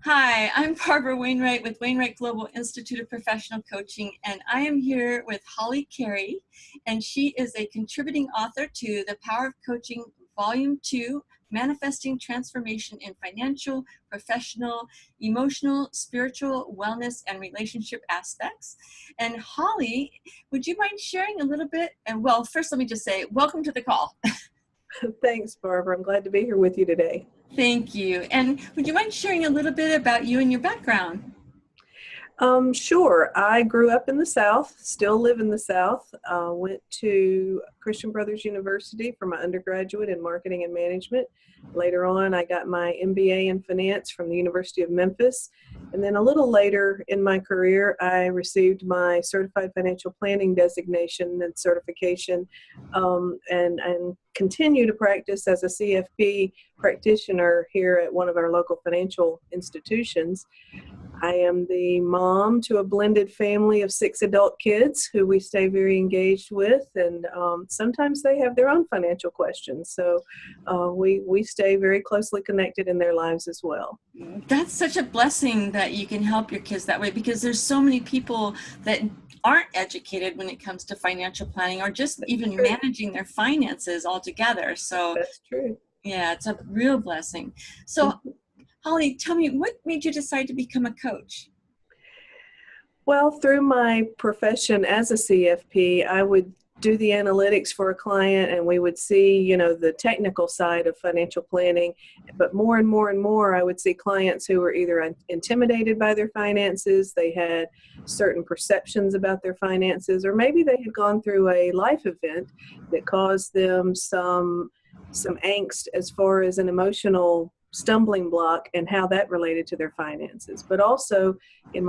Hi, I'm Barbara Wainwright with Wainwright Global Institute of Professional Coaching, and I am here with Holley Cary, and she is a contributing author to The Power of Coaching, Volume 2, Manifesting Transformation in Financial, Professional, Emotional, Spiritual, Wellness, and Relationship Aspects. And Holley, would you mind sharing a little bit? And well, first let me just say, welcome to the call. Thanks, Barbara. I'm glad to be here with you today. Thank you. And would you mind sharing a little bit about you and your background? Sure. I grew up in the South, still live in the South. Went to Christian Brothers University for my undergraduate in marketing and management. Later on, I got my MBA in finance from the University of Memphis. And then a little later in my career, I received my certified financial planning designation and certification, and continue to practice as a CFP practitioner here at one of our local financial institutions. I am the mom to a blended family of 6 adult kids who we stay very engaged with, and sometimes they have their own financial questions. So we stay very closely connected in their lives as well. That's such a blessing that you can help your kids that way, because there's so many people that aren't educated when it comes to financial planning or just even managing their finances altogether. So That's true. yeah, it's a real blessing. So Holley, tell me, what made you decide to become a coach? Well, through my profession as a CFP, I would do the analytics for a client, and we would see, the technical side of financial planning. But more and more and more, I would see clients who were either intimidated by their finances, they had certain perceptions about their finances, or maybe they had gone through a life event that caused them some angst as far as an emotional stumbling block and how that related to their finances. But also in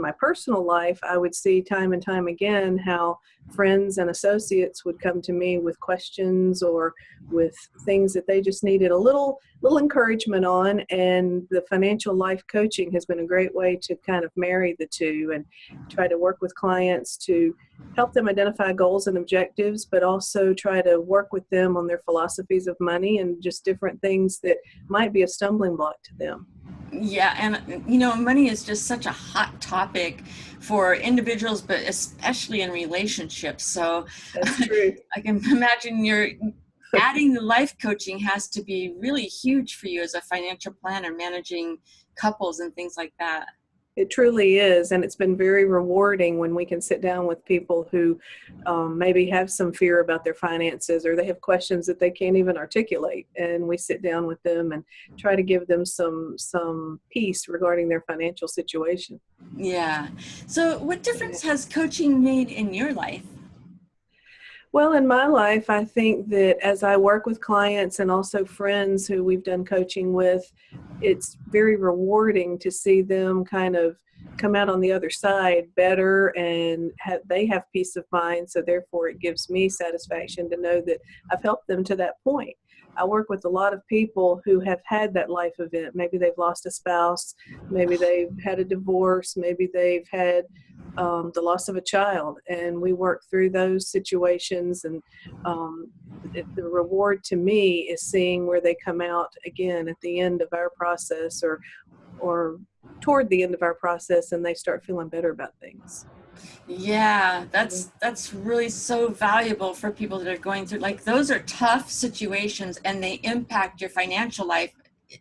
my personal life, I would see time and time again how friends and associates would come to me with questions or with things that they just needed a little encouragement on. And the financial life coaching has been a great way to kind of marry the two and try to work with clients to help them identify goals and objectives, but also try to work with them on their philosophies of money and just different things that might be a stumbling block to them. Yeah, and money is just such a hot topic for individuals, but especially in relationships. So That's true. I can imagine you're adding the life coaching has to be really huge for you as a financial planner, managing couples and things like that. It truly is, and it's been very rewarding when we can sit down with people who maybe have some fear about their finances, or they have questions that they can't even articulate, and we sit down with them and try to give them some peace regarding their financial situation. Yeah. So what difference has coaching made in your life? Well, in my life, I think that as I work with clients and also friends who we've done coaching with, it's very rewarding to see them kind of come out on the other side better, and they have peace of mind. So therefore, it gives me satisfaction to know that I've helped them to that point. I work with a lot of people who have had that life event. Maybe they've lost a spouse, maybe they've had a divorce, maybe they've had the loss of a child, and we work through those situations. And the reward to me is seeing where they come out again at the end of our process, or toward the end of our process, and they start feeling better about things. Yeah, that's really so valuable for people that are going through, like, those are tough situations and they impact your financial life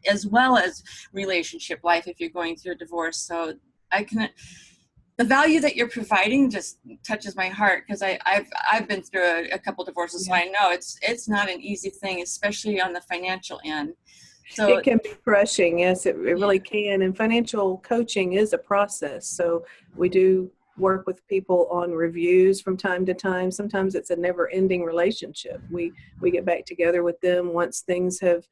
as well as relationship life if you're going through a divorce. So the value that you're providing just touches my heart, because I've been through a couple divorces, so I know it's not an easy thing, especially on the financial end. So it can be crushing. Yes, it really can. And financial coaching is a process. So we do work with people on reviews from time to time. Sometimes it's a never-ending relationship. We get back together with them once things have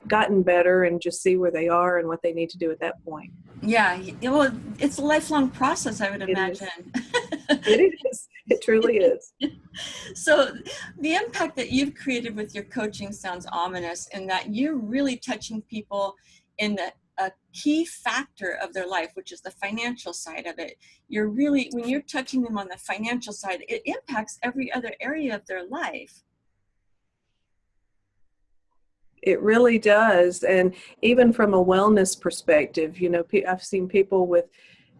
gotten better, and just see where they are and what they need to do at that point. yeah, well, it's a lifelong process, I would imagine. It is. It truly is. So the impact that you've created with your coaching sounds ominous, in that you're really touching people in a key factor of their life, which is the financial side of it. When you're touching them on the financial side, it impacts every other area of their life. It really does. And even from a wellness perspective, I've seen people with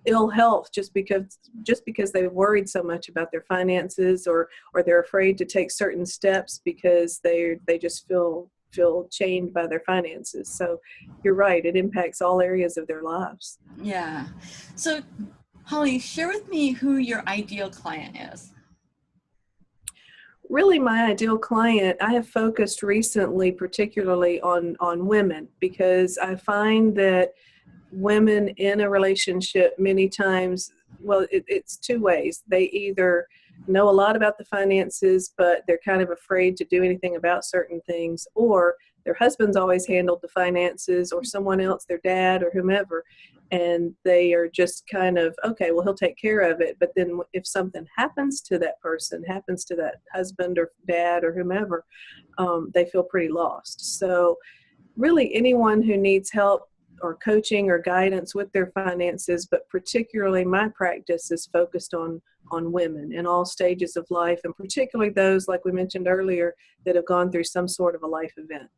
ill health just because they've worried so much about their finances, or they're afraid to take certain steps because they just feel chained by their finances. So you're right, it impacts all areas of their lives. Yeah. So Holley, share with me who your ideal client is. Really, my ideal client, I have focused recently particularly on women, because I find that women in a relationship many times, well, it's two ways. They either know a lot about the finances, but they're kind of afraid to do anything about certain things, or their husband's always handled the finances, or someone else, their dad or whomever, and they are just kind of, okay, well, he'll take care of it. But then if something happens to that person, happens to that husband or dad or whomever, they feel pretty lost. So really, anyone who needs help or coaching or guidance with their finances, but particularly my practice is focused on women in all stages of life, and particularly those, like we mentioned earlier, that have gone through some sort of a life event.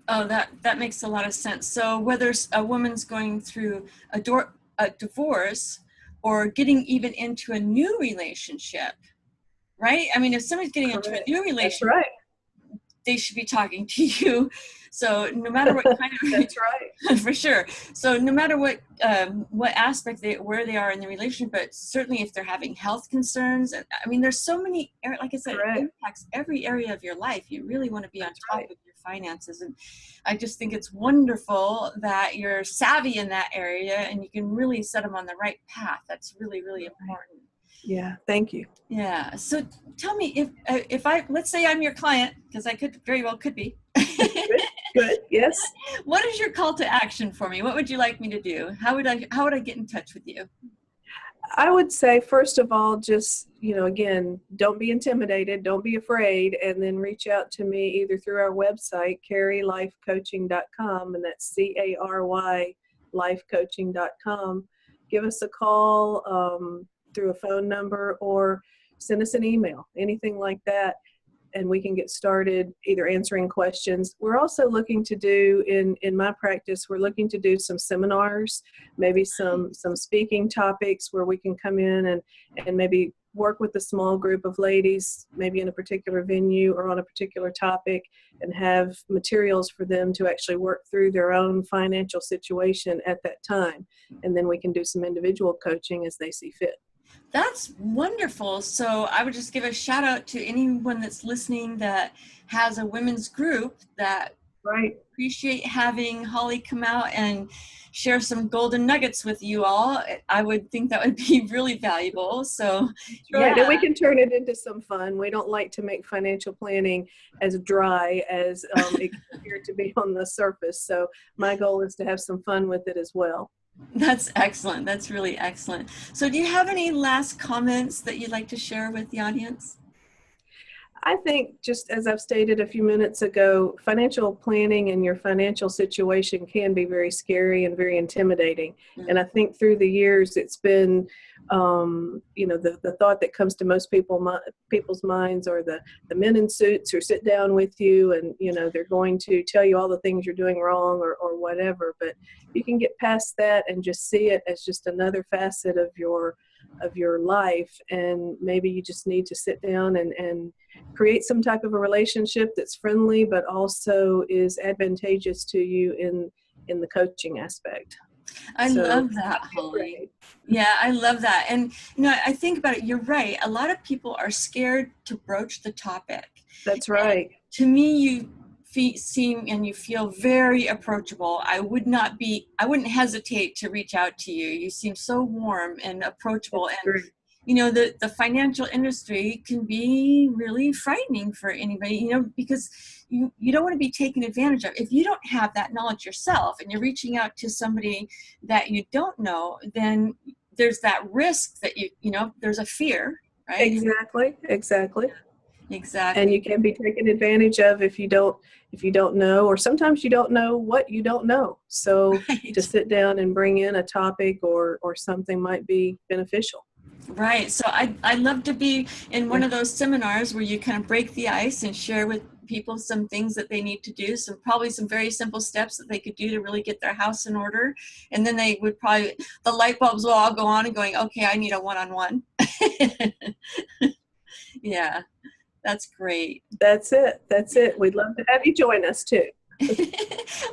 Oh, that makes a lot of sense. So whether a woman's going through a divorce or getting even into a new relationship, right? I mean, if somebody's getting Correct. into a new relationship, That's right. they should be talking to you. So no matter what kind of That's right. for sure. So no matter what aspect where they are in the relationship, but certainly if they're having health concerns, and I mean, there's so many, like I said, Correct. it impacts every area of your life. You really want to be on top right. of your finances, and I just think it's wonderful that you're savvy in that area and you can really set them on the right path. That's really, really important. Yeah, thank you. Yeah. So tell me, if let's say I'm your client, because I very well could be. Good. Yes. What is your call to action for me? What would you like me to do? How would I get in touch with you? I would say, first of all, just, again, don't be intimidated, don't be afraid, and then reach out to me either through our website, carylifecoaching.com, and that's CARY lifecoaching.com. Give us a call through a phone number, or send us an email, anything like that, and we can get started either answering questions. We're also looking to do, in my practice, we're looking to do some seminars, maybe some speaking topics where we can come in and maybe work with a small group of ladies, maybe in a particular venue or on a particular topic, and have materials for them to actually work through their own financial situation at that time. And then we can do some individual coaching as they see fit. That's wonderful. So I would just give a shout out to anyone that's listening that has a women's group that appreciate having Holley come out and share some golden nuggets with you all. I would think that would be really valuable. So right. And we can turn it into some fun. We don't like to make financial planning as dry as it can appear to be on the surface. So my goal is to have some fun with it as well. That's excellent. That's really excellent. So do you have any last comments that you'd like to share with the audience? I think, just as I've stated a few minutes ago, financial planning and your financial situation can be very scary and very intimidating. Mm-hmm. And I think through the years, it's been, the thought that comes to most people's minds are the men in suits who sit down with you and, they're going to tell you all the things you're doing wrong or whatever. But you can get past that and just see it as just another facet of your life. And maybe you just need to sit down and create some type of a relationship that's friendly, but also is advantageous to you in the coaching aspect. I love that, Holley. Yeah, I love that. And, I think about it, you're right. A lot of people are scared to broach the topic. That's right. And to me, you seem and you feel very approachable. I wouldn't hesitate to reach out to you. You seem so warm and approachable. That's and great. The financial industry can be really frightening for anybody, because you don't want to be taken advantage of. If you don't have that knowledge yourself and you're reaching out to somebody that you don't know, then there's that risk that there's a fear, right? Exactly. Exactly. And you can be taken advantage of if you don't know, or sometimes you don't know what you don't know. So to sit down and bring in a topic or something might be beneficial. Right. So I'd love to be in one of those seminars where you kind of break the ice and share with people some things that they need to do, probably some very simple steps that they could do to really get their house in order. And then they would probably, the light bulbs will all go on and going, okay, I need a one-on-one. Yeah, that's great. That's it. We'd love to have you join us too.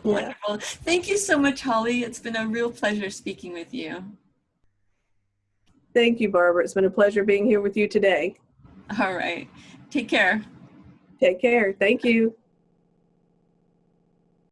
Wonderful. Thank you so much, Holley. It's been a real pleasure speaking with you. Thank you, Barbara. It's been a pleasure being here with you today. All right. Take care. Take care. Thank you.